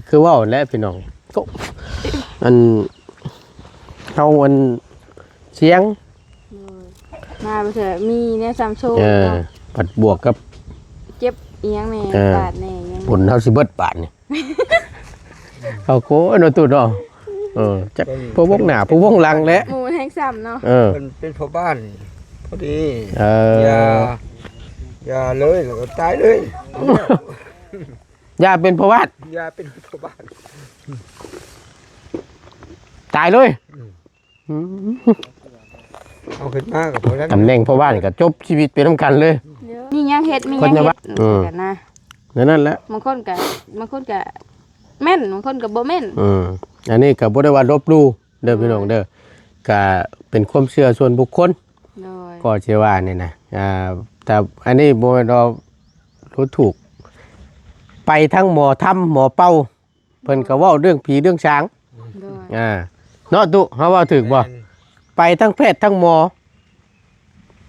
คือว่าและพี่น้องก็อันเอาอันเสียงมาไปเถอะมีเนี่ยซัมโชว์ปัดบวกกับเจ็บเอียงแน่บาดแน่ยังผลเท่าสิเบิดบาทนี่เอาโก้โนตุเนาะจักพวกหน้าพวกหลังและหมูแห้งซ้ำเนาะเป็นพ่อบ้านพอดีอย่าเลยแล้วก็ตายเลยอย่าเป็นพ่อบ้านอย่าเป็นพ่อบ้านตายเลยเอาขึ้นมากับพ่อนั้นตำแหน่งพ่อบ้านก็จบชีวิตไปนำกันเลยมียังเฮ็ดมียังเฮ็ดกันนะนั่นแหละบางคนก็แม่นบางคนก็บ่แม่นอันนี้ก็บ่ได้ว่าลบหลู่เด้อพี่น้องเด้อก็เป็นความเชื่อส่วนบุคคลก็สิว่านี่นะแต่อันนี้บ่แม่นว่ารู้ถูกไปทั้งหมอถ้ำหมอเป้าเพิ่นก็เว้าเรื่องผีเรื่องช้างเนาะตุเฮาเว้าถูกบ่ไปทั้งแพทย์ทั้งหมอ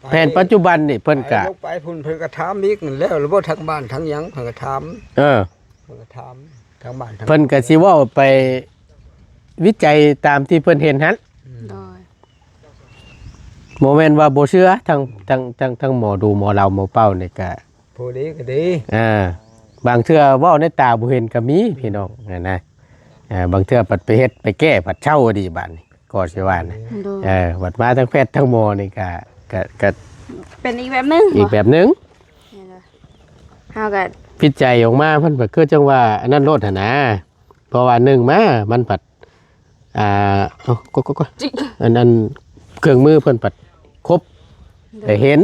แผนปัจจุบันนี่เพิ่นก็ไปพุ่นเพิ่นก็ถามอีกนั่นแล้วหรือบ่ทั้งบ้านทั้งหยังเพิ่นก็ถามเพิ่นก็ถามทั้งบ้านทั้งเพิ่นก็สิเว้าไปวิจัยตามที่เพิ่นเห็นหั่นโมเมนต์ว่าบ่เชื่อทั้งหมอดูหมอเราหมอเป้านี่ก็ผู้ดีก็ดีบางเทื่อเว้าในตาบ่เห็นก็มีพี่น้องนะบางเทื่อปัดไปเฮ็ดไปแก้ปัดเช่าดีบัดนี้ก็สิว่านะบัดมาทั้งแพทย์ทั้งหมอนี่ก็เป็นอีกแบบนึงเฮาก็พิจัยออกมาเพิ่นก็คือจังว่าอันนั้นโลดหั่นนะเพราะว่า1มามันปัดก็อันนั้นเครื่องมือเพิ่นปัดครบแต่เห็น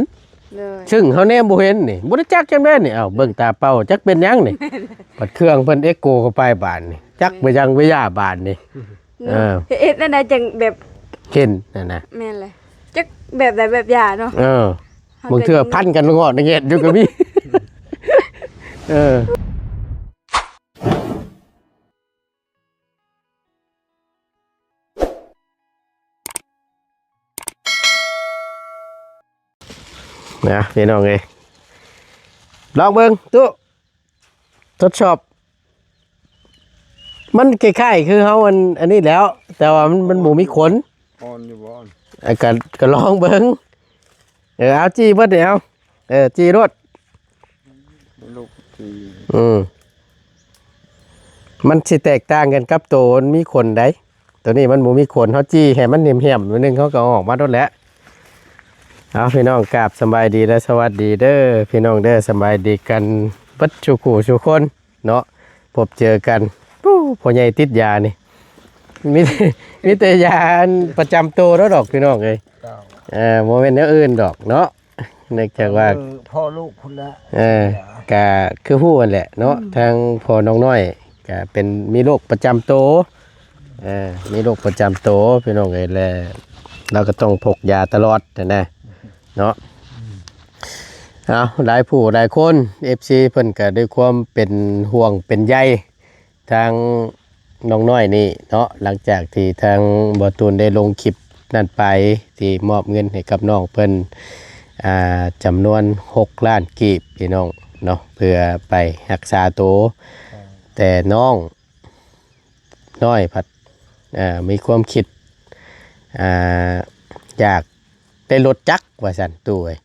ซึ่งเฮาแนมบ่เห็นนี่บ่ได้จักจังได๋นี่เบิ่งตาเป้าจักเป็นหยังนี่ปัดเครื่องเพิ่นเอ็กโกเข้าไปบาดนี่จักไปยังวิทยาบาลนี่เฮ็ดนั่นน่ะจังแบบเห็นนั่นน่ะแม่นเลยจักแบบใดแบบยาเนาะบางเทื่อพันกันงอดเฮ็ดอยู่ก็มีนะพี่น้องเอ้ยลองเบิ่งตู้ทดสอบมันคล้ายๆคือเฮาอันนี้แล้วแต่ว่ามันหมูมีขนอ่อนอยู่บ่ก็ลองเบิ่งเอาจี้เบิดเดี๋ยวจี้รถลูกจี้มันสิแตกต่างกันกับตัวมันมีขนได้ตัวนี้มันหมูมีขนเฮาจี้ให้มันเหี่ยมๆนิดนึงเขาก็ออกมาโดนแล้วเอาพี่น้องกราบสบายดีและสวัสดีเด้อพี่น้องเด้อสบายดีกันบัดชุกคู่ชุกคนเนาะพบเจอกันพ่อใหญ่ติดยานี่มีแต่ยาประจำตัวแล้วดอกพี่น้องเลยโมเมนต์อื่นดอกเนาะเนื่องจากว่าพ่อลูกคุณละกะคือผู้นั่นแหละเนาะทางพ่อน้องน้อยกะเป็นมีโรคประจำตัวมีโรคประจำตัวพี่น้องเลยแล้วเราก็ต้องพกยาตลอดนะเนาะเอาหลายผู้หลายคน FC เพิ่นก็ด้วยความเป็นห่วงเป็นใยทางน้องน้อยนี่เนาะหลังจากที่ทางบ่ตูนได้ลงคลิปนั่นไปที่มอบเงินให้กับน้องเพิ่นจำนวน6 ล้านกีบพี่น้องเนาะเพื่อไปรักษาตัวแต่น้องน้อยพัดมีความคิดอยากได้รถจักรว่าซั่นตู้เอ้ย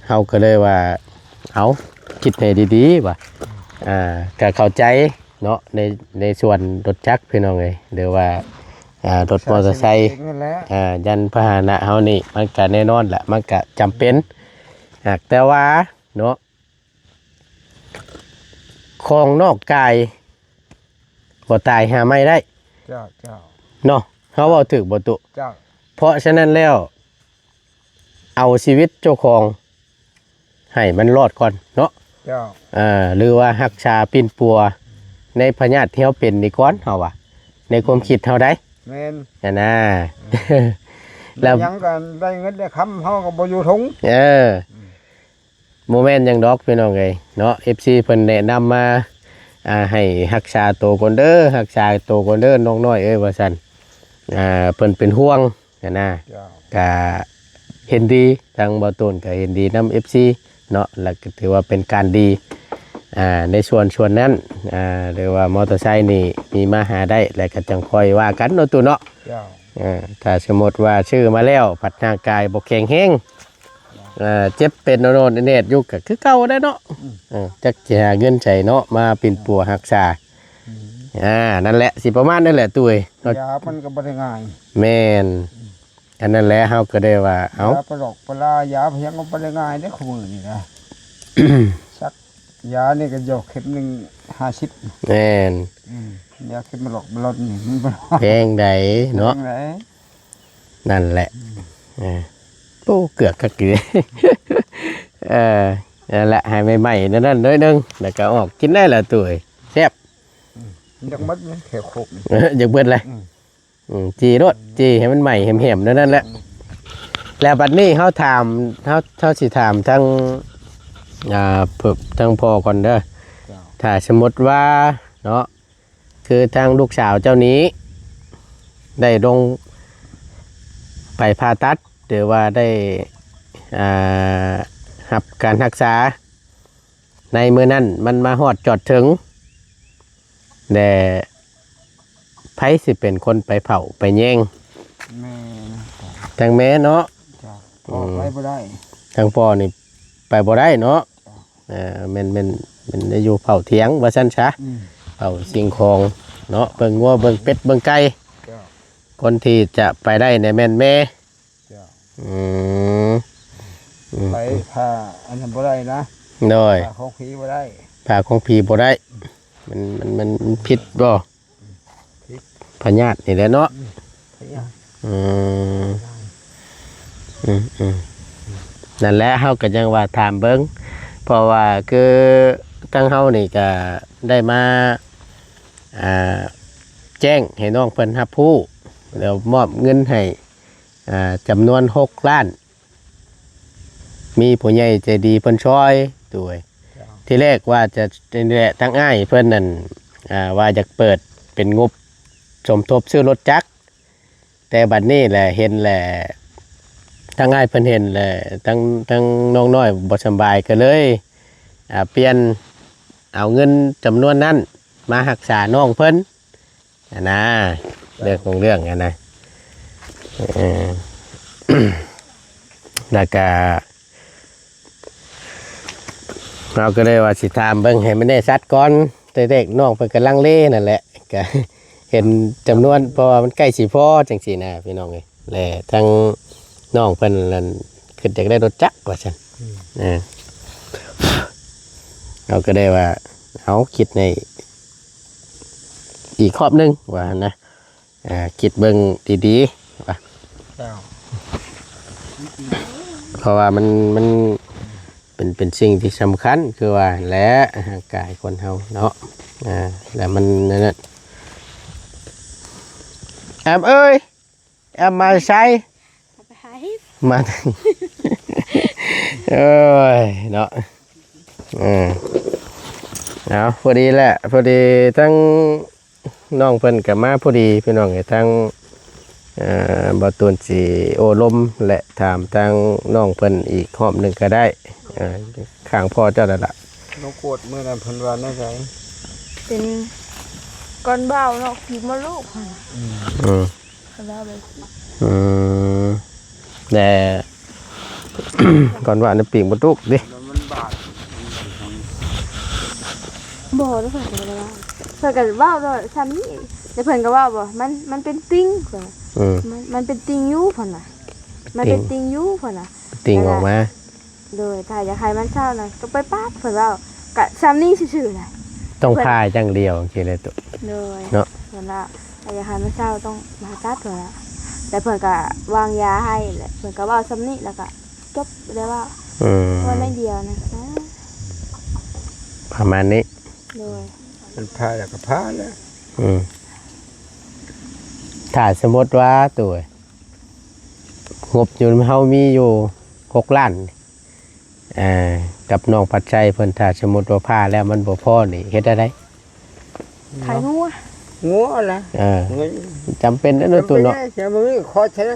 เฮาก็เลยว่าเอาคิดให้ดีๆว่าก็เข้าใจเนาะในส่วนรถจักรพี่น้องเอ้ยหรือว่ารถมอเตอร์ไซค์ยันพาหนะเฮานี่มันก็แน่นอนแหละมันก็จำเป็นแต่ว่าเนาะของนอกกายบ่ตายหาไม่ได้เจ้าเนาะเฮาเว้าถูกบ่ตุเพราะฉะนั้นแล้วเอาชีวิตเจ้าของให้มันรอดก่อนเนาะหรือว่ารักษาปิ่นปัวในพญาธิที่เฮาเป็นนี่ก่อนเฮาว่าในความคิดเฮาได้แม่นนะแล้วยังกันได้เงินได้คำเฮาก็บ่อยู่ทุงโมเมนต์ยังดอกพี่น้องเอ้ยเนาะ FC เพิ่นแนะนำมาให้รักษาตัวก่อนเด้อรักษาตัวก่อนเด้อน้องน้อยเอ้ยว่าซั่นเพิ่นเป็นห่วงนะก็เห็นดีทางบ่ตูนก็เห็นดีนำ FC เนาะแล้วก็ถือว่าเป็นการดี ในส่วนนั้นหรือว่ามอเตอร์ไซค์นี่มีมาหาได้แล้วก็จังค่อยว่ากันเนาะตู่เนาะ เจ้า ถ้าสมมติว่าชื่อมาแล้วพัฒนากายบ่แข็งแรงเจ็บเป็นโน่นๆเน็ตอยู่ก็คือเก่าได้เนาะจักสิหาเงินใช้เนาะมาเป็นปัวรักษานั่นแหละสิประมาณนั่นแหละตุ้ย ยามันก็บ่ได้ง่าย แม่นอันนั้นแหละเฮาก็ได้ว่าเอ้าย าปลอกปลายาเพียงก็บ่ได้ง่ายเด้อคู่มือนี่นะ สักยานี่ก็ยกเข็มหนึง50 แม่น ยาเข็มหลอกบลอนนี่มันบ่ แพงใดเนาะ ไหน นั่นแหละโอ้เกือกกะเกือ นั่นแหละให้ใหม่ๆนั่นน้อยนึงแล้วก็ออกกินได้ละตุ้ยแซ่บ จังมัดมันแค่ครบ อยากเบิดเลยจีรถจีให้มันใหม่แหมๆนั่นแหละแล้วบัดนี้เขาถามเขาสิถามทั้งฝึกทั้งพ่อก่อนเด้อถ้าสมมติว่าเนาะคือทางลูกสาวเจ้านี้ ได้ลงไปผ่าตัดหรือว่าได้รับการรักษาในมือนั้นมันมาหอดจอดถึงแต่ไผสิเป็นคนไปเผาไปแย่ง แม่ ทางแม่เนาะ จ้ะออกไปบ่ได้ ทางพ่อนี่ไปบ่ได้เนาะมันได้อยู่เผาเถียงว่าซั่นซะเผาสิ่งของเนาะเบิ่งงัวเบิ่งเป็ดเบิ่งไก่ จ้ะ คนที่จะไปได้เนี่ยแม่นแม่ จ้ะ อืม ไปพาอันนั้นบ่ได้นะ โดย พาของผีบ่ได้ ผ่าของผีบ่ได้มันผิดบ่พญาตินี่แหละเนาะ พยา อืมนั่นแหละเฮาก็ยังว่าถามเบิ่งเพราะว่าคือทั้งเฮานี่ก็ได้มาแจ้งให้น้องเพิ่นรับผู้แล้วมอบเงินให้จำนวน6 ล้านมีผู้ใหญ่ใจดีเพิ่นช่วยด้วยที่แรกว่าจะนี่แหละทั้งอ้ายเพิ่นนั่นว่าจะเปิดเป็นงบสมทบซื้อรถจักรแต่บัดนี้แหละเห็นแหละทั้งอ้ายเพิ่นเห็นแหละทั้งน้องน้อยบ่สำบายก็เลยเปลี่ยนเอาเงินจำนวนนั้นมารักษาน้องเพิ่นนะเรื่องของเรื่องนะแล้วก็เราก็เลยว่าสิถามเบิ่งให้มันได้ชัดก่อนแต่เด็กน้องเพิ่นกำลังเล่นั่นแหละก็เห็นจำนวนเพราะว่ามันใกล้สิพอจังซี่นะพี่น้องเอ้ยแลทั้งน้องเพิ่นนั่นคืออยากได้รถจักรว่าซั่นเราก็ได้ว่าเอาคิดในอีกครอบหนึงว่านะคิดเบิ่งดีๆว่า เจ้า เพราะว่ามันเป็นสิ่งที่สำคัญคือว่าและร่างกายคนเฮาเนาะแล้วมันนั่นน่ะแอมเอ้ยแอมมาใช้ ไปหา มา เอ้ยเนาะเอาพอดีแหละพอดีทั้งน้องเพิ่นกับมาพอดีพี่น้องไอ้ทั้งบ่ตูนสีโอลมและถามทางน้องเพิ่นอีกรอบหนึงก็ได้ข้างพ่อเจ้านั่นล่ะ น้องกดมื้อนั้นเพิ่นว่าแน่ใจ เป็นก้อนเบาเนาะผีมาลูกค่ะ เขาเล่าไปสิ แต่ ก่อนว่าน้ำปีกบ่ตุกดิ แล้วมันบาด บ่แล้วเพิ่นก็ว่าเพิ่นก็เว้าด้วยซ้ำนี่แต่เพิ่นก็เว้าบ่มันเป็นติ่งเพิ่นว่ามันเป็นติ่งอยู่เพิ่นน่ะมันเป็นติ่งอยู่เพิ่นน่ะ ติ่งออกมา โดยถ้าอยากให้มันเช้าน่ะก็ไปปาดเพิ่นเว้าก็ซ้ำนี่ซื่อๆน่ะ ต้องพายจังเดียวจริงเลยตุ โดย เนาะ เพิ่นว่าถ้าอยากให้มันเช้าต้องมาตัดเพิ่นน่ะแต่เพิ่นก็วางยาให้แหละเพิ่นก็เว้าซ้ำนี่แล้วก็จบได้ว่าวันละเดียวนะ ประมาณนี้ โดย มันพาแล้วก็พาแล้ว ถ้าสมมติว่าตัวงบอยู่เฮามีอยู่6 ล้านกับน้องปัจจัยเพิ่นถ้าสมมติว่าพาแล้วมันบ่พอนี่เฮ็ดได้ ขายงัว งัวล่ะ จำเป็นเด้อเนาะตัวเนาะ จะบ่มีขอใช่ไหม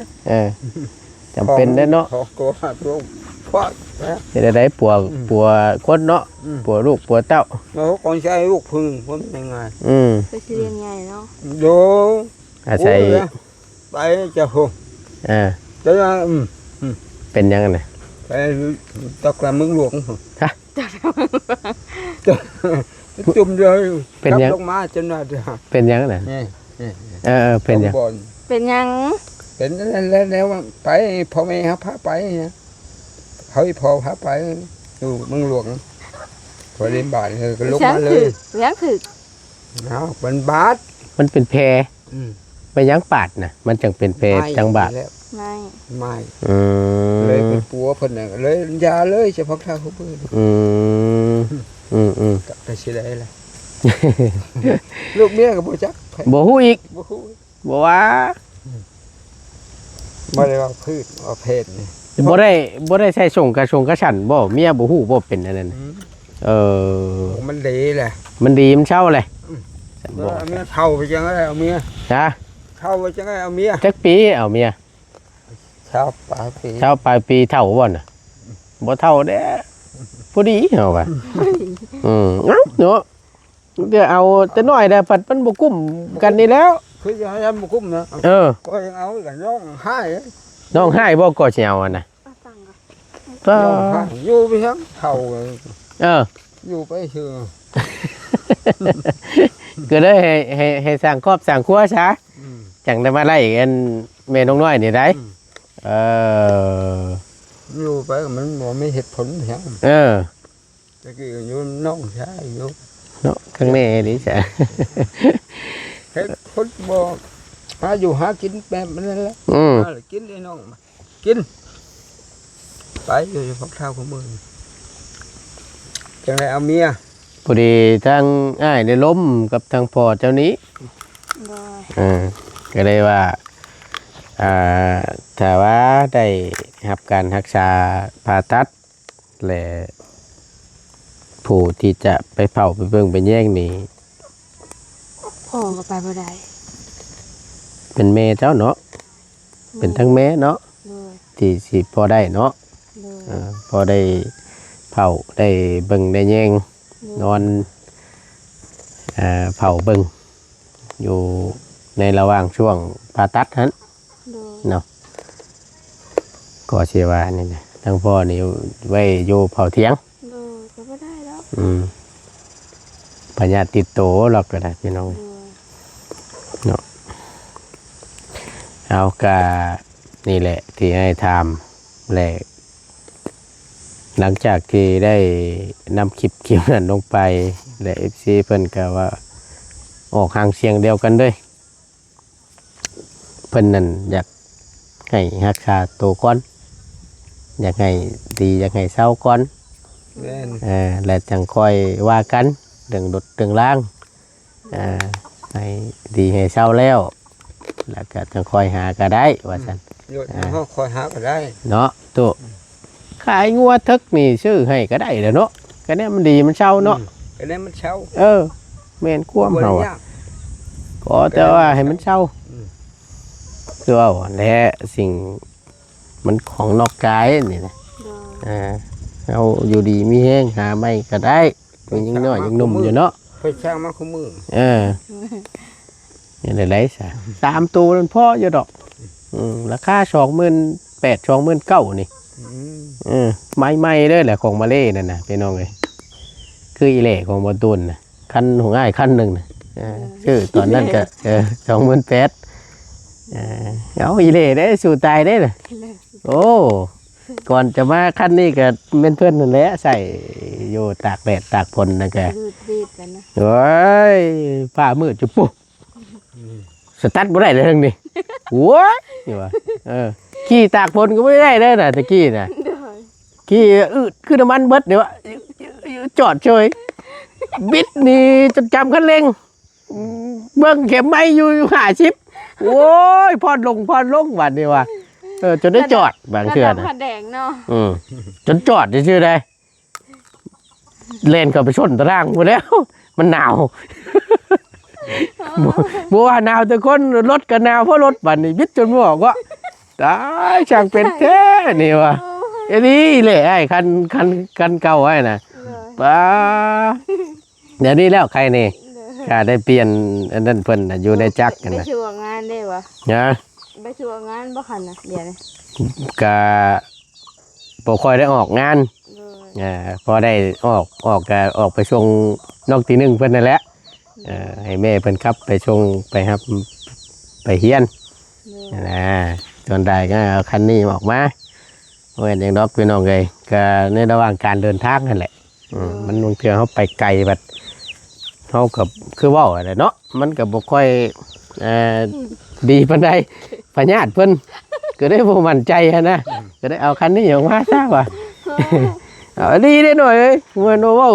จำเป็นเด้อเนาะ ขอตัวตัว เพราะ เฮ็ดได้ปัวคนเนาะปัวลูกปัวเต้า เราcòn traiลูกพึ่งคนยังไง ไปสิเรียนใหญ่เนาะ โย อาศัย ไปจะหง จะเป็นยังไง ไปตกละมึงหลวง ฮะ จุ่มเลย เป็นยัง ลงมาจนว่าเดือด เป็นยังไง นี่ เป็นยัง เป็นยัง เป็นแล้วไปพ่อแม่ครับพาไปเขาพอพาไปอยู่มึงหลวงพอเล่นบาทก็ลุกมาเลย เลี้ยงถึก เอาเป็นบาท มันเป็นแพไปยังปาดนะมันจังเป็นแพจังบาท ไม่ ไม่เลยเป็นปัวเพิ่นน่ะเลยยาเลยเฉพาะท่าเขาเพิ่นกลับไปสิได้ล่ะลูกเมียก็บ่จัก บ่ฮู้อีก บ่ฮู้ บ่ว่า บ่ได้ว่าพืชว่าเพศนี่ บ่ได้ใช้ส่งกระฉันบ่เมียบ่ฮู้บ่เป็นอันนั้นมันดีแหละ มันดีมันเช่าเลยฉันบอก เอาเมียเท่าไปจังได๋เอาเมีย จ้ะ เท่าไปจังได๋เอาเมีย จักปีเอาเมีย เท่าปลายปี เช่าปลายปีเท่าบ่น่ะบ่เท่าเด้ผู้ดีเอาว่าเนาะเดี๋ยวเอาแต่น้อยได้ปัดมันบ่กุ้มกันนี่แล้ว คือจะให้บ่คุ้มนะก็ยังเอากันน้องให้ น้องให้บ่ก็สิเอาอ่ะนะ ตังค์ ก็ อยู่ไปทั้งเท่า อยู่ไปชื่อ ก็ได้ให้สร้างครอบสร้างครัวซะจังได้มาไล่กันแม่น้องน้อยนี่ได้อยู่ไปมันบ่มีเหตุผลแฮงตะกี้อยู่น้องชายอยู่ เนาะข้างในนี่จ้ะ เฮ็ดคนบ่หาอยู่หากินแบบนั้นแหละกินไอ้น้องกินไปอยู่พวกเท่าของมึงจังได๋เอาเมีย พอดีทั้งอ้ายได้ล้มกับทางพ่อเจ้านี้ ได้ ก็เลยว่าถ้าว่าได้รับการรักษาผ่าตัดและผู้ที่จะไปเผาไปเบิ่งไปแย่งนี่ พ่อก็ไปบ่ได้ เป็นแม่เจ้าเนาะเป็นทั้งแม่เนาะ เลย ที่สิพอได้เนาะ เลย พอได้เผาได้เบิ่งได้แย่งนอนเผาเบิ่งอยู่ในระหว่างช่วงผ่าตัดนั้น เลย เนาะก็เชื่อว่านี่นะทั้งพ่อนี่ไว้อยู่เผาเถียง เลยก็บ่ได้แล้ว พญาติดโตหรอกก็ได้พี่น้อง เลย เนาะเอากะนี่แหละที่ให้ทำแหละหลังจากที่ได้นำคลิปนั้นลงไปและ FC เพิ่นก็ว่าออกห่างเสียงเดียวกันด้วยเพิ่นนั่นอยากให้รักษาตัวก่อนอยากให้ดีอยากให้เศร้าก่อน แม่น และจังค่อยว่ากันเรื่องดดเรื่องล่างให้ดีให้เศร้าแล้วแล้วก็จังค่อยหาก็ได้ว่าซั่น อยู่เฮาคอยหาก็ได้ เนาะตัวขายงัวทึกนี่ซื้อให้ก็ได้แหล้วเนาะก็เนี่ยมันดีมันเศร้าเนาะ ก็ได้มันเช่า แม่นความ บ่ เฮา ได้ อะ ยาก ก็แต่ว่าให้มันเศร้าคือว่าและสิ่งมันของนอกกายนี่นะ เลย เอาอยู่ดีมีแห้งหาไม่ก็ได้มันยังน้อยยังหนุ่มอยู่เนาะ ไปช่างมาคู่มือ นี่เลยไรซะ3 ตัวมันพออยู่ดอกราคา28,000 29,000นี่ใหม่ๆเด้อแหละของมาเล่นั่นน่ะพี่น้องเอ้ยคืออีเหล่ของบ่ตุนน่ะคันของง่ายคันหนึงน่ะชื่อตอนนั้นก็28,000เอาอีเหล่ได้สู่ตายได้น่ะโอ้ก่อนจะมาคันนี้ก็เป็นเพื่อนนั่นแหละใส่อยู่ตากแดดตากฝนนะแก รีดกันนะ โอ้ยผ้ามืดจุ๊บปุ๊บสตาร์ทบ่ได้เลยทั้งนี้โว้ยนี่ว่าขี่ตากฝนก็ไม่ได้เลยนะตะกี้น่ะ เลย ขี่คือน้ำมันเบิดเดี๋ยวจอดเฉยบิดนี่จนจำคันเร่งเบิ่งเข็มไม้อยู่50โอ้ยพอดลงวันนี้ว่ะจนได้จอดบางเทื่อ นะ นะ ผัดแดงเนาะ จนจอดชื่อได้เล่นกับไปชนตะร่างหมดแล้ว มันหนาวบัวหนาวแต่คนรถก็หนาวเพราะรถบัดนี้บิดจนบอกว่าตายช่างเป็นแท้นี่วะ อันนี้แหละไอ้คันเก่าไอ้น่ะ เลย ป้าเดี๋ยวนี้แล้วใครนี่ข้าได้เปลี่ยนอันนั้นเพิ่นน่ะอยู่ในจักรกัน ไป นะ ช่วงงานได้วะ นะ ไปช่วงงานบ่คันน่ะเดี๋ยวนี้ ก็บ่ค่อยได้ออกงาน เลย พอได้ออกก็ออกไปช่วงนอกตีหนึ่งเพิ่นนั่นแหละให้แม่เพิ่นขับไปช่วงไปครับไปเฮียน เลย นะจนได้ก็เอาคันนี้ออกมาเว้นอย่างดอกพี่น้องเลยก็ในระหว่างการเดินทางนั่นแหละมันบางเทื่อเขาไปไกลแบบเขากับคือเว่าอะไรเนาะมันกับบ่ค่อยดีปานใดพญาติเพิ่นก็ได้บ่มั่นใจหั้นนะก็ได้เอาคันนี้ออกมาซะว่า เอาดีได้หน่อยเอ้ยเมื่อโนเว่า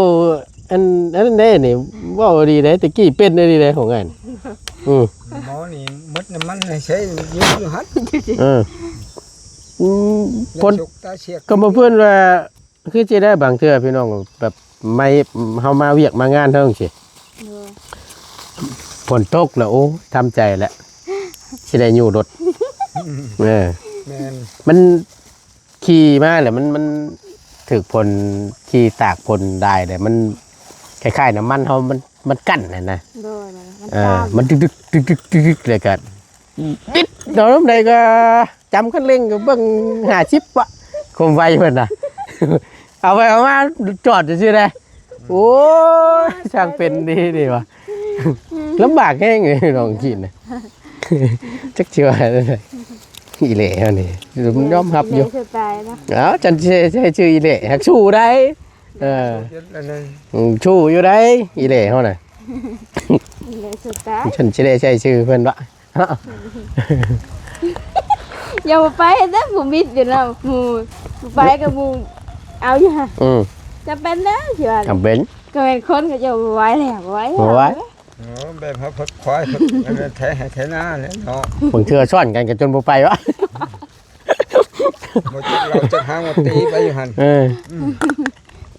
อันนั้นได้นี่เว่าดีได้ตะกี้เป็นได้ดีได้ของงานอืม หมอนี่มดน้ำมันให้ใช้ยืมอยู่หัด อืมคน สุกตาเสียก ก็มาเพื่อนว่าคือจะได้บางเทื่อพี่น้องแบบไม่เฮามาเวียกมางานเท่านั้นสิ เลย ฝนตกแล้วโอ้ทำใจแล้วสิได้อยู่รถเออ แม่น มันขี่มาแหละมันถึกพลขี่ตากพลได้แต่มันคล้ายๆน้ำมันเฮามันกั้นน่ะนะ เลยมัน เอ ตา อ ม มันดึกเลยกันดิดเดี๋ยวน้ำใดก็จำคันเร่งก็เบิ่ง50วะคมไวเพิ่นน่ะ เอาไปเอามาจอดซื่อๆได้โอ้ยช่างเป็นดีว่ะ ลำบากแห้งเลยน้องกินนะ จักเชื่ออะไรอีเล่เฮานี่ผมยอมรับอยู่ เสียตายนะ เอ้าจันใช่ชื่ออีเล่ฮักชูได้เออ เย็ดแล้วเลย ชูอยู่ได้อีเล่เฮาน่ะ เลยเสียตาย ฉันสิได้ใช้ชื่อเพิ่นวะ อย่ามาไปนะหมูมิดอยู่นะหมูไปกับหมูเอาอยู่ฮะ อืม จะเป็นนะเชื่อ จำเป็น ก็เป็นคนก็จะไว้แล้วไว้ บ่ไว้ โอ้แบบพักพักควายพักอันนั้นแท้ให้แท้หน้าเลยเนาะ บางเทื่อซ่อนกันก็จนบ่ไปวะ บ่จะเราจะหามาตีไปอยู่หัน เออ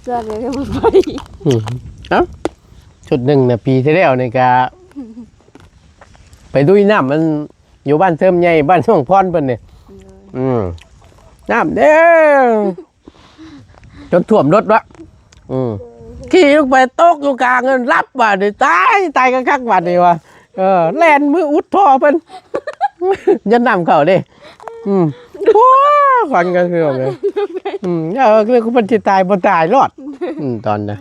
เชื่อเลยก็บ่ไป อืมเอ้าชุดหนึ่งน่ะปีที่แล้วนี่ก็ไปดุยน้ำมันอยู่บ้านเทิมใหญ่บ้านช่วงพรเพิ่นนี่ น้ำเด้อจนท่วมรถวะขี่ลงไปตกอยู่กลางเงินรับบาดนี่ตายกันคักบาดนี่วะแล่นมืออุดท่อเพิ่น ยันน้ำเข้าเด้โอ้ควันกันคือว่าไงเรื่องมันสิตายบ่ตายรอดตอนน่ะ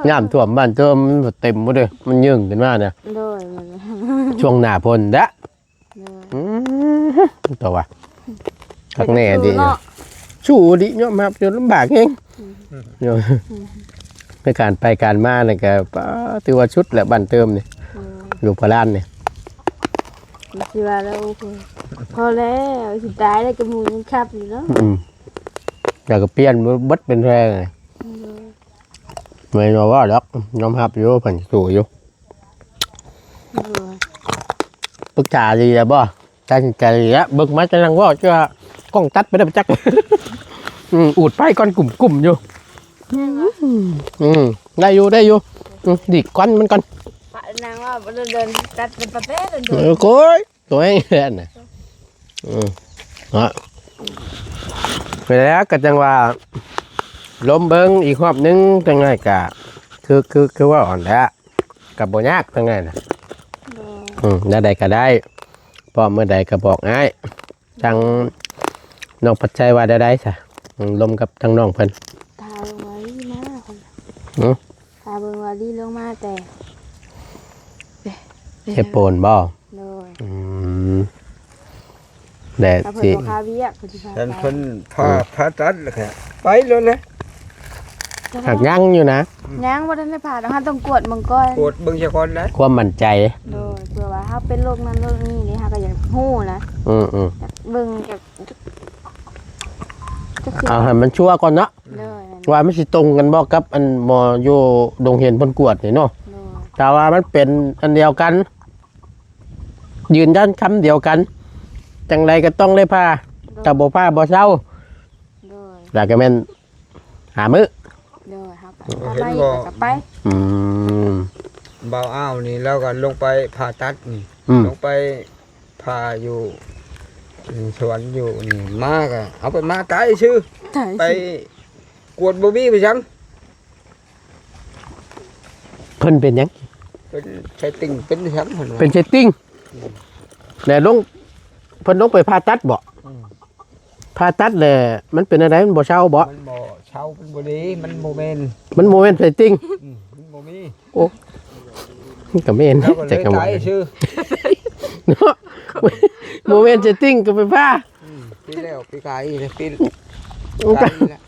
น้ำท่วมบ้านเติมมันเต็มหมดเลยมันยึ่งขึ้นมาเนี่ย โดยมัน ช่วงหน้าฝนเด้อตัววะข้างแน่ดีสู้ดิเนาะมาจนลำบากเองเนาะในการไปการมาเนี่ยก็ถือว่าชุดแหละบ้านเติมเนี่ยอยู่พลานเนี่ย สิว่าแล้วพอแล้วสิตายแล้วก็หมูยังขับอยู่เนาะ อยากก็เปลี่ยนบัดเป็นแรงเลยไม่รู้ว่าดอกยอมรับอยู่ผ่านสู้อยู่ปรึกษาดีแล้วบ่ตั้งใจแล้วเบิกมาจะนั่งว่าจะกล้องตัดไปได้ปะจัก อูดไปก้อนกลุ่มอยู่ได้อยู่ดิก้อนมันก่อน ปะนางว่าเดินตัดเป็นประเภทเดิน โอ้ยตัวเองเล่นน่ะไปแล้วก็จังว่าล้มเบิ้งอีกรอบนึงจังไงกะคือว่าอ่อนแล้วกับบ่ยากจังไงน่ะได้ใดก็ได้พอเมื่อใดก็บอกง่ายทางน้องพัดใจว่าได้ซะลมกับทางน้องเพิ่น ทาลงมาลีมาคน ทาเบิ่งว่าลีลงมาแต่ เฮ็ดโปนบ่ โดย แดด ถ้าเพิ่น สิ บ่คาเวียกเพิ่นสิพา ฉัน ไป เพิ่นพาตัดแล้วแค่ไปเลยนะ หักยั่งอยู่นะ นางบ่ทันได้ผ่าดอกเฮาต้องกวดเบิ่งก่อน ปวดเบิ่งซะก่อนนะ ความมั่นใจ โดยเผื่อว่าเฮาเป็นโรคนั้นโรคนี้นี่เฮาก็อยากฮู้นะ อยากเบิ่งอยากจะสิ เอาให้มันชัวร์ก่อนเนาะ โดย ว่ามันสิตรงกันบ่กับอันหมออยู่ดงเห็นเพิ่นกวดนี่เนาะ โดย แต่ว่ามันเป็นอันเดียวกัน ยืนยันคำเดียวกัน จังไรก็ต้องได้พาถ้าบ่พาบ่เศร้า โดย แล้วก็แม่นหามื้อ โดยเฮาก็ถ้าไปก็ไป อืม เบาอ้าวนี่แล้วก็ลงไปผ่าตัดนี่ ลงไปผ่าอยู่สวนอยู่นี่มากอะเอาไปมาตายชื่อ ไปกวดบ่มีไปจัง เพิ่นเป็นหยัง เป็นใช้ติ่งเป็นจัง เป็นเซตติ้งแต่ลงเพิ่นลงไปผ่าตัดบ่ผ่าตัดแหละมันเป็นอะไรมันบ่เช่าบ่ มันบ่เช่ามันบ่ดีมันบ่แม่น มันโมเมนต์เซตติ้ง มันบ่มี โอ้ก็แม่น แล้วก็เล แต่ ย ก็บ่ ตายชื่อ เนาะโมเมนต์เซตติ้งก็ไปผ่า ปีแล้วปีกายเลยปี มันก็ กายนี่แหละ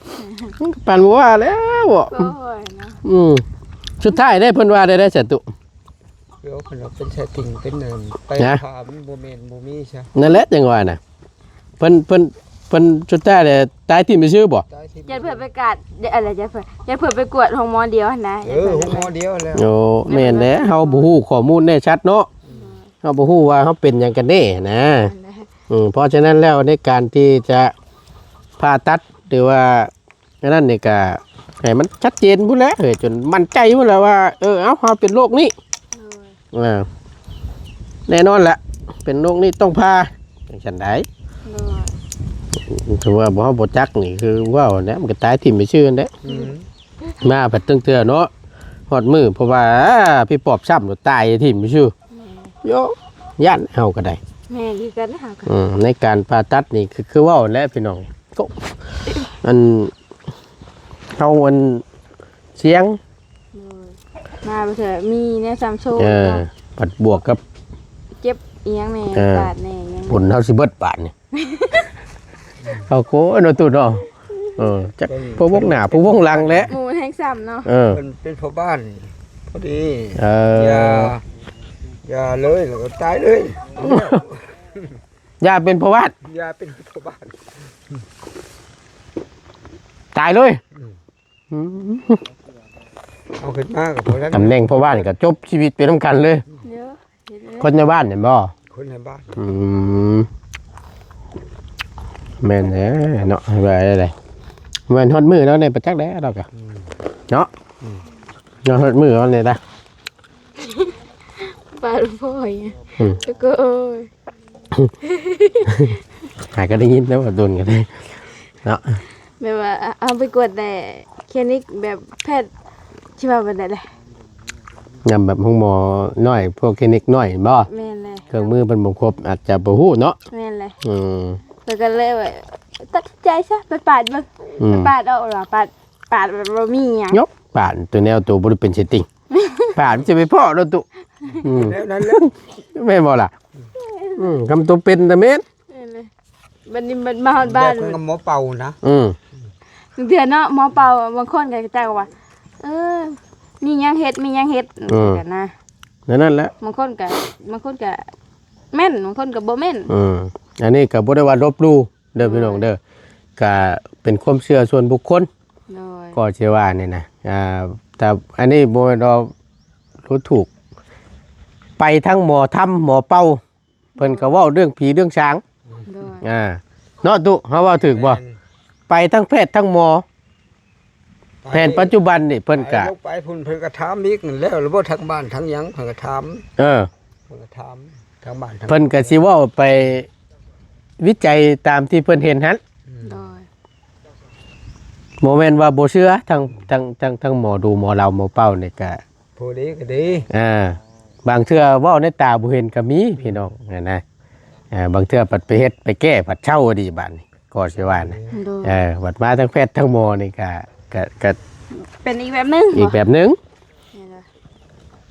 มันก็ปานว่าแล้วบ่ โอ้ยเนาะ สุดท้ายได้เพิ่นว่าได้สตุ เดี๋ยวเพิ่นเอาเป็นใช้ติ่งเป็นเนินไป นะ พามันบ่แม่นบ่มีใช่ นั่นแหละจังว่าน่ะเพิ่นสุดท้ายเลยตายที่ไม่ชื่อบ่ ตายที่ อย่าเผื่อไปกัดเดี๋ยวอะไรอย่าเผื่อไปกวดของหมอเดียวหั่นนะ หัวหมอเดียวแล้ว โอ้แม่นแหละเฮาบ่ฮู้ข้อมูลแน่ชัดเนาะเฮาบ่ฮู้ว่าเฮาเป็นหยังกันแน่นะเพราะฉะนั้นแล้วในการที่จะผ่าตัดหรือว่าอันนั้นนี่ก็ให้มันชัดเจนพุ่นแหล้วจนมั่นใจพุ่นแล้วว่าเอ้าเฮาเป็นโรคนี้แน่นอนแหละเป็นโรคนี้ต้องผ่าจังซั่นได้ถือว่าบ่เฮาบ่จักนี่คือว้าวนะมันก็ตายทิ่มไปชื่อนั่นแหละ มาผัดตึงเตือเนาะหอดมือเพราะว่าพี่ปอบช้ำตายทิ่มไปชื่อโยย่านเฮาก็ได้ แม่ดีกันนะค่ะ ในการผ่าตัดนี่คือว่าและพี่น้องก็อันเฮาอันเสียง มาเถอะมีเนี่ยซัมโชว์ ผัดบวกกับ เจ็บอีหยังแน่บาดแน่ยัง ผลเฮาสิเบิดบาดนี่เอาโกเนาะตุเนาะจักพวกหน้าพวกหลังแหละ หมูแห้งซ้ำเนาะ เป็นพ่อบ้านพอดี อย่ าเลยแล้วก็ตายเลย อย่าเป็นประวัติ อย่าเป็นพ่อบ้าน ตายเลย เอาขึ้นมากับพวกนั้น ตำแหน่งพ่อบ้านก็จบชีวิตไปนำกันเลย เดี๋ยวเห็นไหม คนในบ้านเห็นบ่ คนในบ้าน แม่นแท้เนาะว่าอะไรแม่นฮอดมือแล้วในประจักษ์แล้วดอกอะเนาะฮอดมือแล้วเนี่ยนะ ปาดพ่อยแล้วก็โอ้ย หาก็ได้ยินแล้วว่าโดนกันได้เนาะ แบบว่าเอาไปกวดแต่คลินิกแบบแพทย์ที่ว่าแบบไหนเลย ยำแบบห้องหมอน้อยพวกคลินิกน้อยบ่ แม่นเลย เครื่องมือเป็นบ่ครบอาจจะบ่ฮู้เนาะ แม่นเลย อืม แล้วก็เลยว่าตัดใจซะไปปาดมึงไปปาดเอาหรอปาดแบบบ่มีหยัง ยกป่านตัวแนวตัวบ่ได้เป็นเซตติ้งป่านจะไปพ่อแล้วตุ แล้วนั้นแหละ แม่นบ่ล่ะคำตัวเป็นแต่แม่น แม่นเลยบัดนี้มันมาฮอดบ้าน แบบกับหมอเป่านะ เดือนเนาะหมอเป่าบางคนก็จะว่ามีหยังเฮ็ดกันนะ นั่นแหละ บางคนก็แม่นบางคนก็บ่แม่น อันนี้ก็บ่ได้ว่าลบหลู่เด้อพี่น้องเด้อก็เป็นความเชื่อส่วนบุคคล โดย ก็เชื่อว่านี่นะแต่อันนี้บ่แม่นเรารู้ถูก ไปทั้งหมอถ้ำหมอเป่าเพิ่นก็เว้าเรื่องผีเรื่องช้าง โดย เนาะตุเฮาเว้าถูกบ่ไปทั้งแพทย์ทั้งหมอแผนปัจจุบันนี่เพิ่นก็ ไปพุ่นเพิ่นก็ถามอีกนั่นแล้วหรือบ่ทางบ้านทางหยังเพิ่นก็ถาม เออ เพิ่นก็ถามทางบ้านทาง เพิ่นก็สิเว้าไปวิจัยตามที่เพิ่นเห็นหั่น โดย บ่แม่นว่าบ่เชื่อทั้งหมอดูหมอเหลาหมอเป่านี่ก็ ผู้ดีก็ดี บางเทื่อเว้าในตาบ่เห็นก็มีพี่น้องนะบางเทื่อปัดไปเฮ็ดไปแก้ปัดเช่าดีบัดนี้ก็สิว่านะ โดย บัดมาทั้งแพทย์ทั้งหมอนี่ก็ เป็นอีกแบบนึง อีกแบบหนึง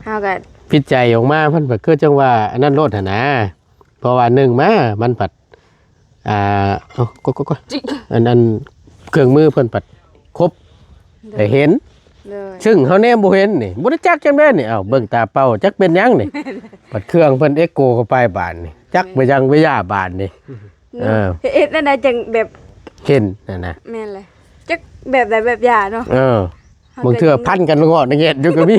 เฮาก็ พิจัยออกมาเพิ่นก็คือจังว่าอันนั้นโลดหั่นนะเพราะว่าหนึ่งมามันปัดก็อันนั้นเครื่องมือเพิ่นปัดครบได้เห็น เลย ซึ่งเฮาแนมบ่เห็นนี่บ่ได้จักจังได๋นี่เบิ่งตาเป้าจักเป็นหยังนี่ ปัดเครื่องเพิ่นเอ็กโกเข้าไปบานนี่จักไปยังไปย่าบานนี่ เฮ็ดนั่นน่ะจังแบบ เห็นนั่นน่ะ แม่นเลยจักแบบใดแบบยาเนาะ บางเทื่อพันกันงอดเงียดอยู่ก็มี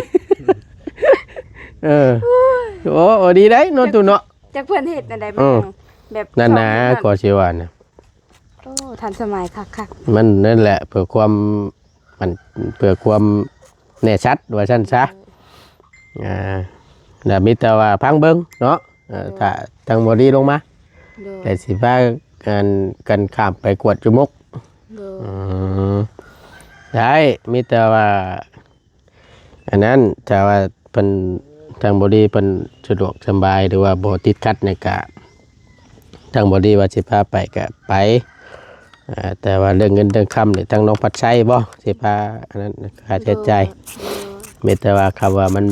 โอ้ดีได้เนาะตุเนาะ จักเพิ่นเฮ็ดนั่นได้แบบ นั่นนะก็สิว่านะ โอ้ทันสมัยคัก มันนั่นแหละเพื่อความแน่ชัดว่าซั่นซะน่ะมีแต่ว่าพังเบิ่งเนาะถ้าทางบ่ดีลงมา ๆโดย แต่สิพากันข้ามไปกวดจุมก โดย อืมได้มีแต่ว่าอันนั้นถ้าว่าเพิ่นทางบดีเพิ่นสะดวกสบายหรือว่าบ่ติดขัดในกะทางบดีว่าสิพาไปก็ไปแต่ว่าเรื่องเงินเรื่องคำนี่ทางน้องพัดชัยบ่สิพาอันนั้นค่าใช้จ่ายมีแต่ว่าคำว่ามัน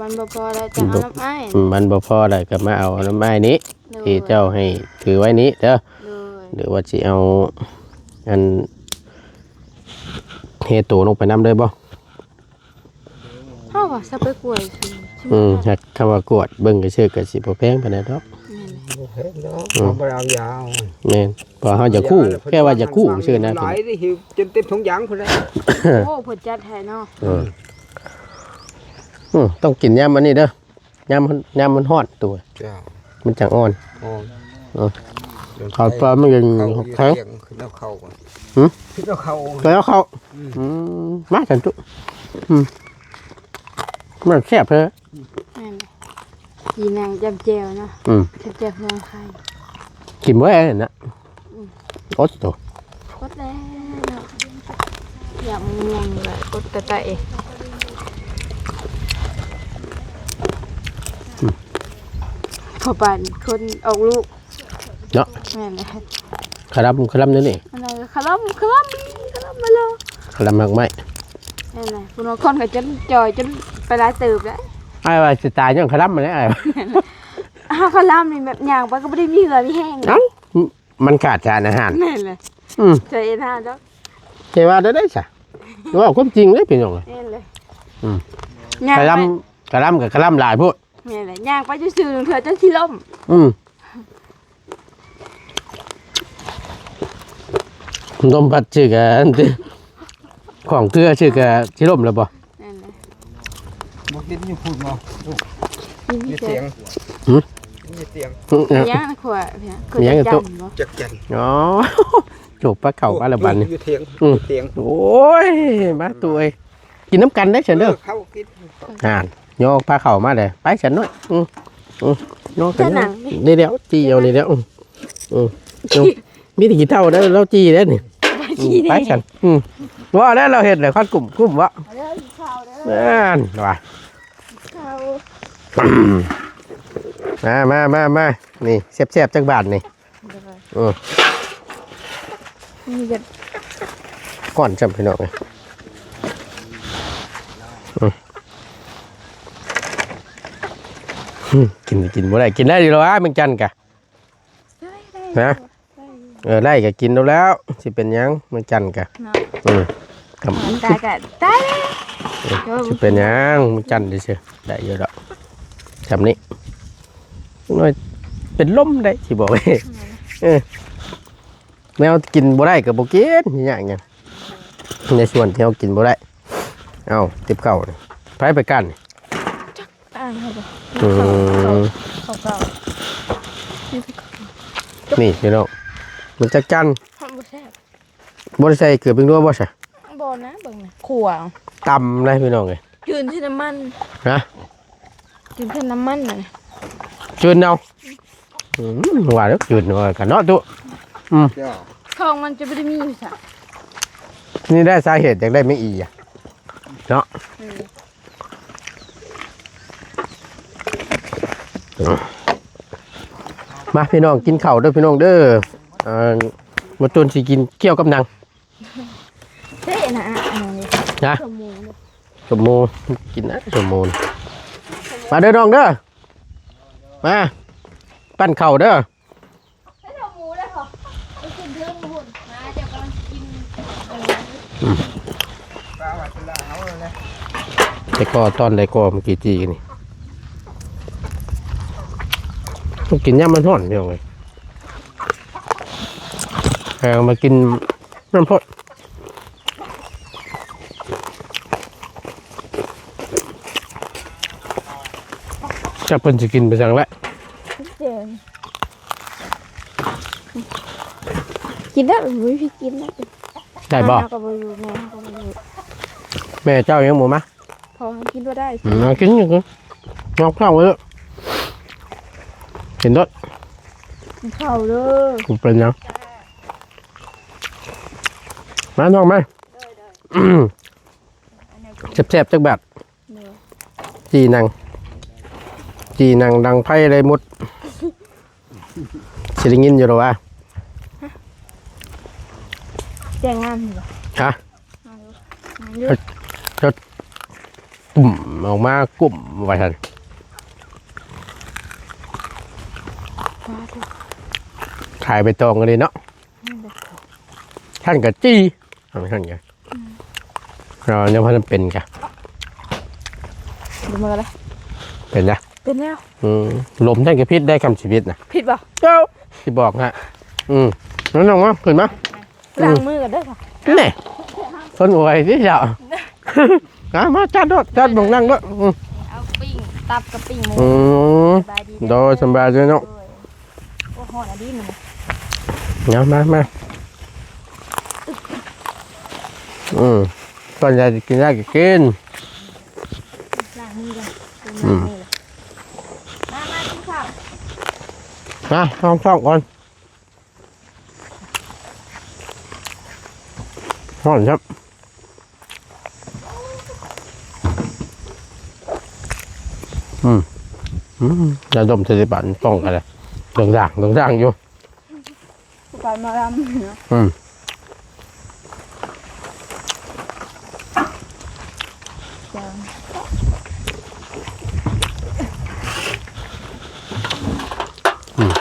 มันบ่พอแล้วจะเอาน้ำไอ้ มันบ่พอแล้วก็มาเอาน้ำไม้นี้ที่เจ้าให้ถือไว้นี้เด้อ โดย หรือว่าสิเอาอันเฮโตลงไปน้ำเลยบ่ เฮาว่าสับไปกล้วยสิ หากคำว่ากวดเบิ่งก็ชื่อก็สิบ่แพงปานใดดอก โอเคเนาะเอาไปเอายาว แม่นเพอเฮาจะคู่แค่ว่าจะคู่ชื่อนะ หลายได้หิวจนเต็มถุงยางพุ่นเลย โอ้เพิ่นจัดให้เนาะ ต้องกินยามอันนี้เด้อยามมันฮอดตัว จ้า มันจังอ่อน โอ้ ข้าวปลามันยัง แข็ แข็ ง ง ขึ้นเอาเข้าก่อน หืม ขึ้นเอาเข้า แล้วเขามาจันตุมันแซ่บเด้อ แม่นยีนางจำแจ่วเนาะแจ่วเมืองไทย กินบ่ได้น่ะโอ๊ตโต กดแล้วเนาะอยากม่วงเลยกดตะเอพอปานคนออกลูก เนาะ แม่นเลย คารับนี่นี่ อันนั้นก็คลัมมาแล้ว คารับมากไหม แม่นเลยคุณว่าคนก็จนจอยจนไปหลายตืบแล้ว อ้ายว่าสิตายยังคารับมาแล้วอ้าย อ้าวคลัมนี่แบบย่างไปก็บ่ได้มีเหงื่อมีแห้ง เอ้ามันขาดสารอาหาร แม่นเลย อืม ใจเอ็นห้าจ้ะ เทว่าได้ซะว่าความจริงเลยพี่น้อง แม่นเลย คารับกับคารับหลายพูด แม่นเลยย่างไปซื่อๆเถื่อจนสิล้ม นมพัดชื่อกันของเกลือชื่อกันชิล่มแล้วบ่ แม่นเลย บ่กินอยู่พุ่นบ่ลูก มี มี เสี เสี ย ย ง งมีเสียง ย่างนะขวดเนี่ยขวด ย่างกับตุ๊ จันบ่ จักจัน อ๋อจบปลาเข่าปลาละบันนี่ อยู่เถียงเถียง โอ้ยมาตัวเอ้ยกินน้ำกันได้ฉันเด้อ เข้ากิน โยกปลาเข่ามาเลยไปฉันหน่อยโยกกันนี่เดียวจีเอานี่เดียวมีแต่กี่เท่าได้เราจีได้นี่ไปฉันว่าแล้วเราเห็นเลยข้ากลุ่มวะนั่นว่ะมานี่เสียบจักบาทนี่มีแต่ ก่อนจำพี่น้องเลยกินบ่ได้กินได้ดีแล้ววะเมืองจันทร์กะนะไล่ก็กินแล้วสิเป็นยังเมืองจันทร์กะกับ ตายกันตาย สิเป็นยังเมืองจันทร์ดิเชื่อได้เยอะแล้วจำนี้น้อยเป็นล้มได้สิบอกเลยแมวกินบ่ได้กับบ่กินอย่างเงี้ยในส่วนที่เรากินบ่ได้เอาติบเข่าไปกัน อ่านให้บ่ เขา นี่พี่น้องมันจะกัน ทำบ่แซ่บ บ่ได้ใส่เกลือเป็นนัวบ่ใช่ บ่นะเบิ่งนะขัว ตำเลยพี่น้องเลย จืนที่น้ำมัน นะ จืนที่น้ำมันน่ะ จืดเอาว่าแล้วจืดว่ากันเนาะตุ ของมันจะบ่ได้มีอยู่ซะ นี่ได้สาเหตุจากได้ไม่อีอ่ะเนาะมาพี่น้องกินข้าวเด้อพี่น้องเด้อมาจนสิกินเกี่ยวกับนาง เท่นะอันนี้ นะ ชั่วโมง สมมูกินนะสมมูมาเด้อน้องเด้อมาปั้นข้าวเด้อ ให้เอาหมูได้ค่ะไปกินเรื่องหุ่นมาเดี๋ยวกำลังกิน ปลาว่าจะละเอาเลย แต่ก็ตอนใดก็เมื่อกี้จีกันนี่ต้องกินย่ำมันห่อนเดียวเลยเอามากินน้ำพดจะเพิ่นจะกินไปสั่งแล้ว เจ๋งกินได้หรือพี่กินได้ ได้บ่ ก็บ่รู้แม่ก็บ่รู้ แม่เจ้ายังหมูมะ พอกินบ่ได้ กินอย่างนี้งอกข้าวไว้เลยเห็นด้วย ข้าวเด้อ กูเป็นยัง มาน้องมาแซ่บๆจักแบบจีนังดังไพ่เลยมุดสิได้ยินอยู่หรอวะ แจ้งงามอยู่ ฮะตุ่มออกมากุ่มไว้ทันขายไปตองกันเลยเนาะท่านกับจี้ทำไมท่านกันเราเนี่ยพอจะเป็นกัน ดูมาเลย เป็นนะ เป็นแล้ว ลมท่านกับพิษได้คำชีวิตนะ ผิดป่ะ เจ้าที่บอกฮะนั่นน้องวะเห็นไหม ล้างมือกันด้วยค่ะ นี่คนอวยที่เจ้ามาจัดด้วยจัดบงนั่งด้วย เอาปิ้งตับกับปิ้งหมู โดยสบายเลยเนาะ โอ้โหอันนี้มัน เนาะมาก่อนจะกินได้ก็กิน ล้างมือกันล้างมือเลยมากินข้าว นะท้องก่อนห่อนครับยาดมเสด็จบันป้องอะไรด่างอยู่ การมาลำเนาะ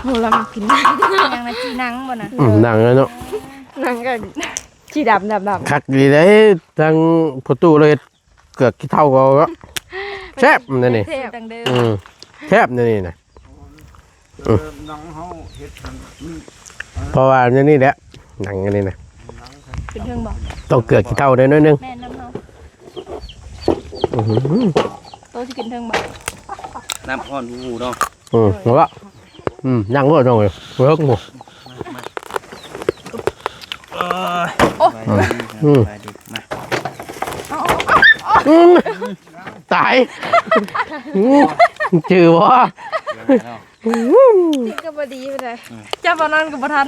โหเรามากินยังนะจีนังบ่นะ หนังเลยเนาะ นังก็จีดำ คักดีเลยทางประตูเลยเกือกขี้เท่าก็แซ่บนั่นนี่ เทพดังเดิม แซ่บนั่นนี่นะ น้องเฮาเฮ็ดมัน เพราะว่านี่แหละหนังอันนี้นะ เป็นเทิงบอก ต้องเกือกขี้เท่าได้น้อยนึง แม่น้ำเฮาโตสิกินเทิงบอก น้ำอ่อนหูเนาะ เพราะว่ายังบ่ตรงเลยเวิร์กหมด ไปดิมา ตายจือวะ ก็บดีไปเลยเจ้าบอนันกับบ่ทัน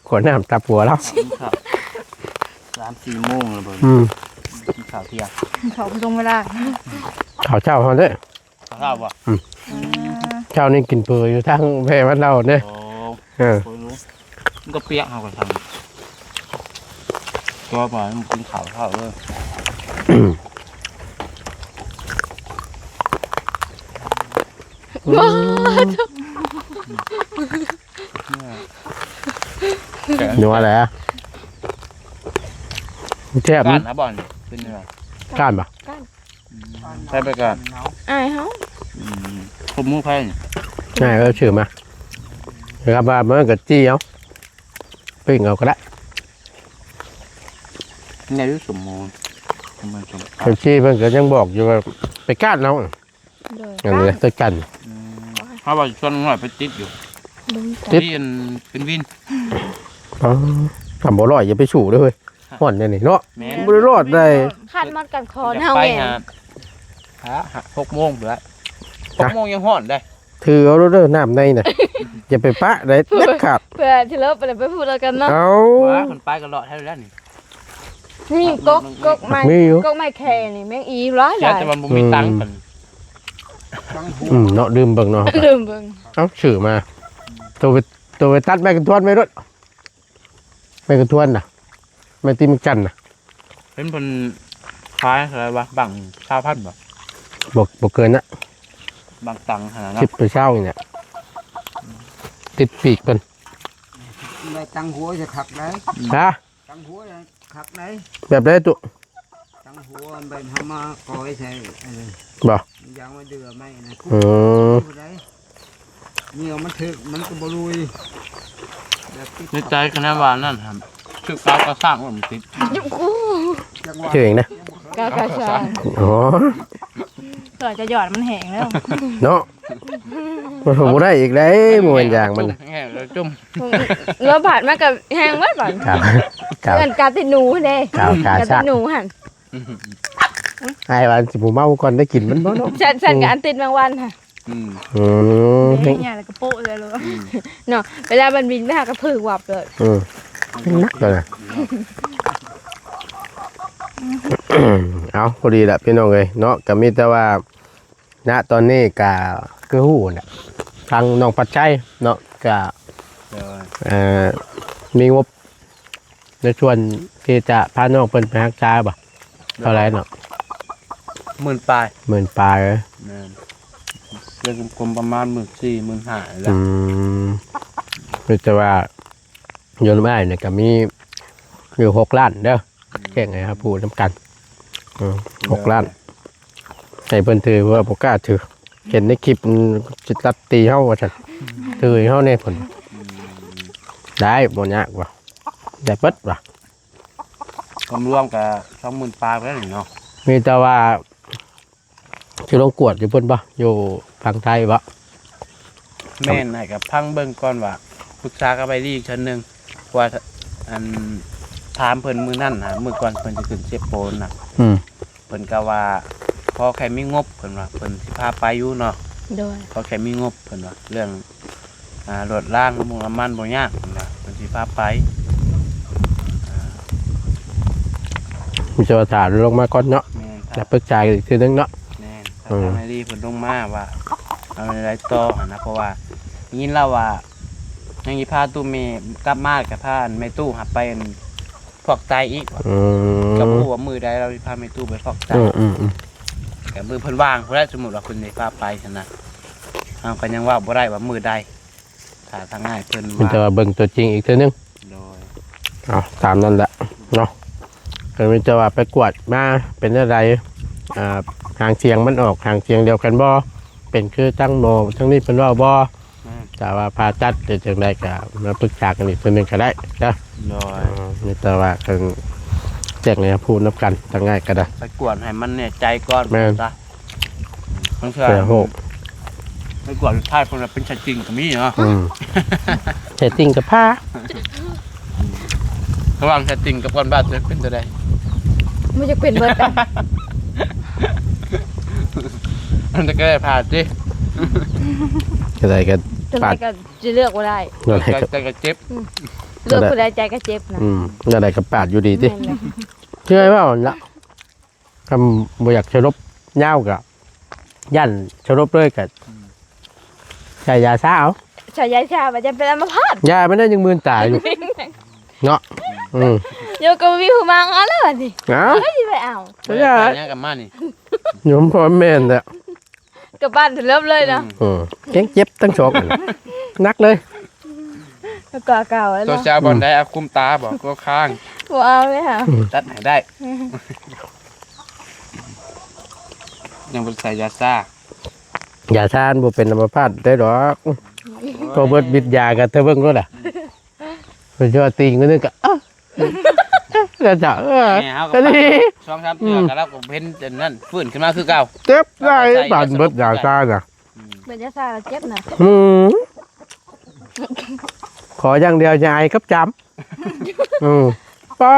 ขวดน้ำตับหัวแล้ว 3-4 โมงแล้วเบิ่งกินข้าวเที่ยง เขาตรงเวลา ข้าวเช้าเขาเด้อ ข้าวบ่ เช้านี่กินเปื่อยอยู่ทั้งแพร่วัดเราเด้อ โอ้ เออ บ่รู้มันก็เปียกเฮาก็ทำตัวบ่มันกินข้าวเลย หนัวอะไรอ่ะแซ่บ ก้านนะบ่อนเป็นยังไง ก้านปะ ใช้ไปก่อน อายเฮา ผมมือไผนี่ ง่ายก็ชื่อมาครับว่ามันก็จี้เอาปิ้งเอาก็ได้ ในรู้สมมูลมันสม คนจี้เพิ่นก็ยังบอกอยู่ว่าไปก้านเอาอันนี้ตัวกัน เพราะว่าชวนหน่อยไปติดอยู่ ติด ที่เป็นวิน ทำบ่ร่อยอย่าไปสู่ด้วยเว้ยห่อนเนี่ยนี่เนาะ แม่ บ่ได้รอดได้ คาดมัดกันคอ อยาก เฮา ไป แม่ หา6 โมงเบื่อ6 โมงยังห่อนได้ ถือเอาเด้อน้ำในน่ะอย่าไปปะได้เด็ดขาด เพื่อที่เลิกไปพูดกันเนาะ เอา ว่าคนไปกันรอดให้แล้วนี่ นี่กกไม้กกไม้แค่นี่แม่งอีร้อยห แค่ ลาย แต่มันบ่มีตังค์กัน เนาะดื่มเบิ่งเนาะ ลืมเบิ่ง เอาชื่อมาตัวไปตัดแม่กันทวนไว้ด้วยแม่กันทวนน่ะแม่ตีมจันน่ะ เป็นคนคล้ายอะไรวะบังชาวพันธุ์บ่ บ่เกินนะ บังตังขนาดนั้น 10ไปเช้านี่เนี่ยติดปีกเพิ่น ได้ตั้งหัวจะขักได้ ฮะ ตั้งหัวจะขักได้ แบบได้ตุ ตั้งหัวเป็นทำมาก่อยใส่ บ่ ยางมาเดือไม่นะ ได้เหนียวมันถึกมันก็บลุย ในใจคณะวานนั่นครับคือก้าวก็สร้างว่ามันติด ชื่อเองนะ กากาชา อ๋อ เกิดจะหยอดมันแห้งแล้ว เนาะมันผมบ่ได้อีกได้หมู่อย่างมัน แง่เลยจุ่ม แล้วบาดมากับแห้งไว้บาด ครับครับ เงินกาติหนูเด้ ครับกาก าติ ชา หนูหั่น ไอ้วันสิผมเมาก่อนได้กินมันบ่เนาะ ฉันกับอันติดบางวันค่ะ อืม เนี่ยแล้วก็โป๊ะเลยเลยเนาะเวลามันบินไปหากระพือวับเลย เป็นนักเลยนะ เอาพอดีแหละพี่น้องเอ้ยเนาะก็มีแต่ว่าณตอนนี้ก็คือฮู้น่ะทางน้องปัจจัยเนาะก็ เดี๋ยว มีงบในส่วนที่จะพาน้องเพิ่นไปรักษาบ่เท่าไหร่เนาะ 10,000ปลาย 10,000ปลาย นั่นเรื่องกลมๆประมาณ14,000-15,000แล้ว มีแต่ว่าโยนไม่เนี่ยก็มีอยู่6 ล้านเด้อแข่งไงครับพูดน้ำกัน6 ล้านให้เพิ่นถือว่าบ่กล้าถือเห็นในคลิปมันจิตรัดตีเฮาว่าซั่นถือให้เฮาแน่เพิ่นได้บ่ยากว่ะได้เบิดว่ะ รวมๆกับ20,000ปลายไปแล้วนี่เนาะ มีแต่ว่าสิลงกวดอยู่เพิ่นบ่อยู่ฝั่งไทยบ่ แม่นให้กับพังเบิ่งก่อนว่าปรึกษากับไปดีอีกชั้นหนึงว่าอันถามเพิ่นมื้อนั้นน่ะมื้อก่อนเพิ่นจะขึ้นเชฟโปนน่ะ อืม เพิ่นก็ว่าพอใครมีงบเพิ่นว่าเพิ่นสิพาไปอยู่เนาะ โดย พอใครมีงบเพิ่นว่าเรื่องรถล่างน้ำมันน้ำมันบ่ยากเพิ่นว่าเพิ่นสิพาไป มีแต่ว่าถามลงมาก่อนเนาะ แม่น แล้วปรึกษากันอีกทีนึงเนาะ แม่นถ้าทางไหนดีเพิ่นลงมาว่าเอาอะไรต่อหั่นนะเพราะว่ายินเล่าว่ายังสิพาตู้เมกลับมากับพาอันแม่ตู้หับไปอันฟอกไตอีกว่า อืม ก็บ่รู้ว่ามือใดเราสิพาแม่ตู้ไปฟอกไต อืม ก็มือเพิ่นว่างพุ่นแหละสมมุติว่าเพิ่นได้พาไปซั่นน่ะเฮาก็ยังว่าบ่ได้ว่ามือใดถ้าทางง่ายเพิ่น มีแต่ ว่า ว่าเบิ่งตัวจริงอีกทีนึง โดย เอาตามนั้นแหละเนาะก็มีแต่ว่าไปกวดมาเป็นอะไรหางเสียงมันออกหางเสียงเดียวกันบ่เป็นคือตั้งโนทั้งนี้เป็นว่าบ่แต่ว่าพาจัดจะจังไดก็มาปรึกษากันอีกทีนึงก็ได้นะ โดย มีแต่ว่าเพิ่นแจ้งให้พูดนับกันทั้งง่ายก็ได้ ไปกวดให้มันเนี่ยใจก่อน แม่น ซะบางเทื่อ เสือโหก ไปกวดสุดท้ายเพิ่นว่าเป็นชายจริงก็มีเนาะ เซตติ้งกับผ้า ระหว่างชายจริงกับคนบ้านจะเป็นตัวใด มันจะเป็นเบิดอะ มันจะแก้ผ่านสิ ก็ได้ก็ จนไหนก็จะเลือกบ่ได้ ก็ได้ก็ ใจก็เจ็บ เลือกผู้ใดใจก็เจ็บนะ ก็ได้ก็ปาดอยู่ดีติ แม่นเลย เชื่อว่าละคำบ่อยากชรบเหย้ากับยันชรบเลยกับใช้ยาซาเอา ชายยายชามันจะเป็นอัมพาต ยามันได้ยังมืนตายอยู่เนาะอืม โยก็บ่มีผู้มาเอาแล้วนี่ เอ้า เฮ้ยไปเอา ยา เนี่ยกับมานี่ โยมพ่อแม่นแหละ กลับบ้านถึงเริ่มเลยเนาะ เก่งเจ็บทั้งสองอันนักเลย แล้วก็เก่าแล้ว ตัว เนาะ ชาวบอลได้เอาคุมตาบอกก็ข้าง บ่เอาเลยค่ะ ตัดให้ได้ ยังเป็นใส่ยาซ่าย าทานบ่เป็นอัมพาตได้ดอกก็เบิดบิดยากันเธอเบิ่งรถอ่ะเพิ่นสิว่าติงก็นึกก็ก็จะเนี่ยเขา ก็ ก็ ดี ช่อง3เทื่อกันแล้วก็เพ้นจนนั่นฟื้นขึ้นมาคือเก่า เจ็บได้บานเบิดยาทานน่ะ เป็นยาชาแล้วเจ็บนะ ขออย่างเดียวอย่าไอครับจำป้า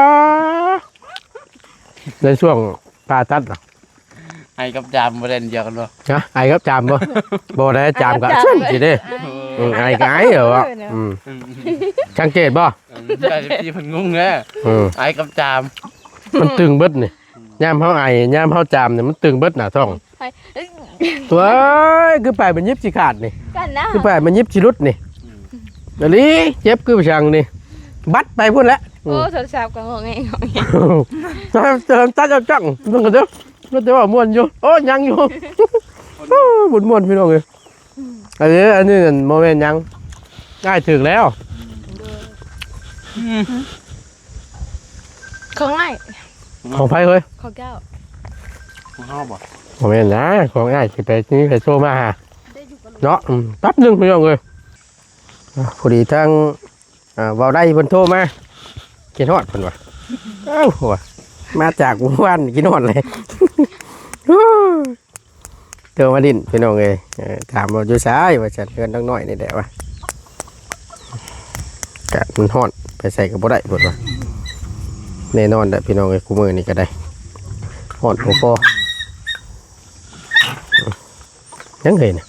ในช่วงผ่าตัดน่ะ ไอ้กับจามประเด็นเดียวกันบ่ นะไอครับจำบ่บ่ได้จำกับเส้นสิเด้ไอกับไอเหรอวะสังเกตบ่ ได้ที่เพิ่นงงแน่ไอ้กับจาม มันตึงเบิดนี่ย่ามเฮาไอย่ามเฮาจำเนี่ยมันตึงเบิดหน้าท้อง ไป ตัวคือไปมันยิบสิขาดนี่ กันนะ คือไปมันยิบสิรุดนี่เดี๋ยวนี้เจ็บคือไปช่างนี่บัดไปพุ่นแล้ว โอ้โทรศัพท์ก็งงเอง เติมตัดเอาจังมันก็เด้อมันจะว่าม่วนอยู่โอ้ยังอยู่ บุญม่วนพี่น้องเอ้ยอันนี้นั่นโมเมนต์ยังได้ถึงแล้ว ของไร ของไผเฮ้ย ของแก้ว ของเฮาบ่ โมเมนต์นะของง่ายสิไปนี่ไปโซมาหาเนาะแป๊บหนึงพี่น้องเอ้ยพอดีทางเว้าได้เพิ่นโทรมากินฮอดเพิ่นว่าเอ้าว่ะมาจากหมู่บ้านกินฮอดเลย เธอมาดินพี่น้องเอ้ยถามว่าอยู่ซ้ายว่าฉันเกินตั้งน้อยนี่แหละว่ะกะมันฮ้อนไปใส่กับบ่ได้เพิ่นว่าแน่นอนแหละพี่น้องเอ้ยคู่มือนี่ก็ได้ฮ้อนบ่พอยังเห็นน่ะ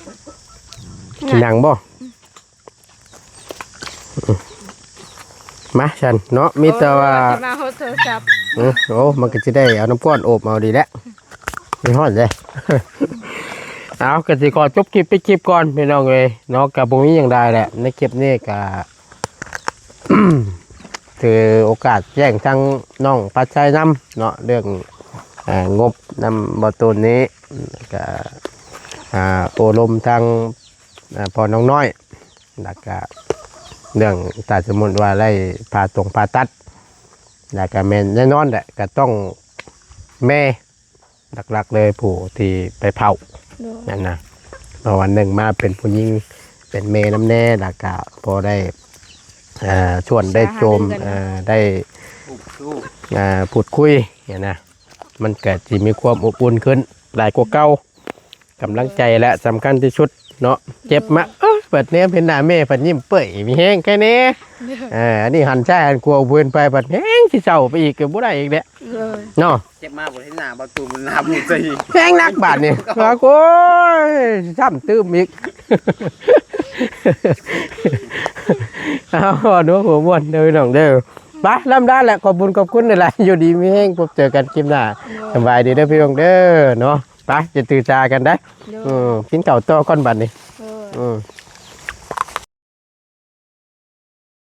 กินหนังบ่มาฉันเนาะมีแต่ว่า มาโทรศัพท์ โอ้มันก็จะได้เอาน้ำก้อนโอบเอาดีแล้วไม่ฮอดเลย เอาก็สิขอจบคลิปไปคลิปก่อนพี่น้องเลยเนาะกับบ่มีหยังได้แหละในคลิปนี้ก็ ถือโอกาสแจ้งทั้งน้องปัจจัยนำเนาะเรื่องงบนำบ่ตูนนี้ก็โอลมทางพอน้องน้อยแล้วก็เรื่องถ้าสมมุติว่าได้ผ่าตัดแล้วก็แม่นแน่นอนแหละก็ต้องแม่หลักๆเลยผู้ที่ไปเผานั่นนะเพราะวันหนึ่งมาเป็นผู้หญิงเป็นเมน้ำแน่แล้วก็พอได้ชวนได้โจมได้พูดคุยเนี่ยนะมันเกิดที่มีความอบอุ่นขึ้นหลายกว่าเก่ากำลังใจและสำคัญที่สุดเนาะเจ็บมะเปิดเนี้ยเป็นหน้าแม่เปิดยิ้มเปื่อยมีแห้งแค่นี้อันนี้หันใจหันกลัวเพื่อนไปเปิดแห้งที่เศร้าไปอีกก็บ่ได้อีกเด้เนาะ เจ็บมากบ่เห็นหน้าประตูมันหน้าบูดสิ แห้งนักบาดนี่โอ้ยช้ำตื้มอีกเอาดูหัวม้วนเด้อน้องเด้อไปลำได้แหละขอบคุณหลายๆอยู่ดีมีแห้งพบเจอกันคลิปหน้าสบายดีเด้อพี่น้องเด้อเนาะไปจะตื่นตากันได้กินเก่าต่อก่อนบัดนี้